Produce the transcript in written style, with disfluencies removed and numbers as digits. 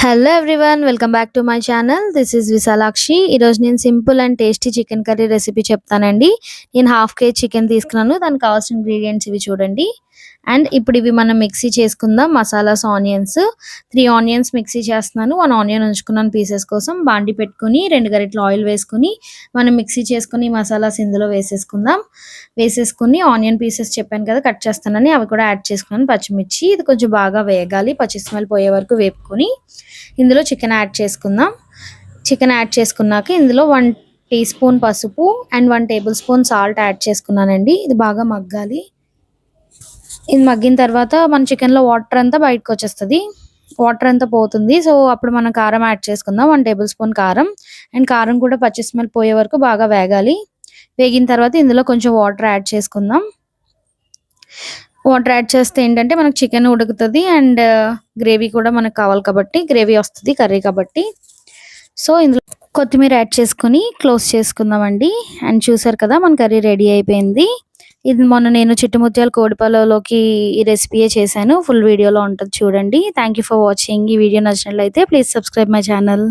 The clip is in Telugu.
Hello everyone, welcome back to my channel. This is Vishalakshi. ఈరోజు నేను simple and tasty chicken curry recipe చెప్తానండి. నేను హాఫ్ కేజీ చికెన్ తీసుకున్నాను. దానికి కావాల్సిన ఇంగ్రీడియంట్స్ ఇవి చూడండి. అండ్ ఇప్పుడు ఇవి మనం మిక్సీ చేసుకుందాం. మసాలాస్, ఆనియన్స్ 3 ఆనియన్స్ మిక్సీ చేస్తున్నాను. 1 ఆనియన్ ఉంచుకున్నాను పీసెస్ కోసం. బాండి పెట్టుకుని 2 గరిటెలు ఆయిల్ వేసుకుని మనం మిక్సీ చేసుకుని మసాలాస్ ఇందులో వేసేసుకుందాం. వేసేసుకుని ఆనియన్ పీసెస్ చెప్పాను కదా కట్ చేస్తానని, అవి కూడా యాడ్ చేసుకున్నాను. పచ్చిమిర్చి ఇది కొంచెం బాగా వేగాలి. పచ్చి స్మెల్ పోయే వరకు వేపుకొని ఇందులో చికెన్ యాడ్ చేసుకుందాం. చికెన్ యాడ్ చేసుకున్నాక ఇందులో 1 టీ స్పూన్ పసుపు and 1 table spoon salt add చేసుకున్నానండి. ఇది బాగా మగ్గాలి. ఇది మగ్గిన తర్వాత మన చికెన్లో వాటర్ అంతా బయటకు వచ్చేస్తుంది. వాటర్ అంతా పోతుంది. సో అప్పుడు మనం కారం యాడ్ చేసుకుందాం. 1 టేబుల్ స్పూన్ కారం. అండ్ కారం కూడా పచ్చి స్మెల్ పోయే వరకు బాగా వేగాలి. వేగిన తర్వాత ఇందులో కొంచెం వాటర్ యాడ్ చేసుకుందాం. వాటర్ యాడ్ చేస్తే ఏంటంటే మనకు చికెన్ ఉడుకుతుంది అండ్ గ్రేవీ కూడా మనకు కావాలి కాబట్టి గ్రేవీ వస్తుంది కర్రీ కాబట్టి. సో ఇందులో కొత్తిమీర యాడ్ చేసుకుని క్లోజ్ చేసుకుందామండి. అండ్ చూసారు కదా మన కర్రీ రెడీ అయిపోయింది. ఇది మొన్న నేను చిట్టుముత్యాల కోడిపాలలోకి ఈ రెసిపీయే చేశాను. ఫుల్ వీడియోలో ఉంటుంది చూడండి. Thank you for watching. ఈ వీడియో నచ్చినట్లయితే ప్లీజ్ సబ్స్క్రైబ్ మై ఛానల్.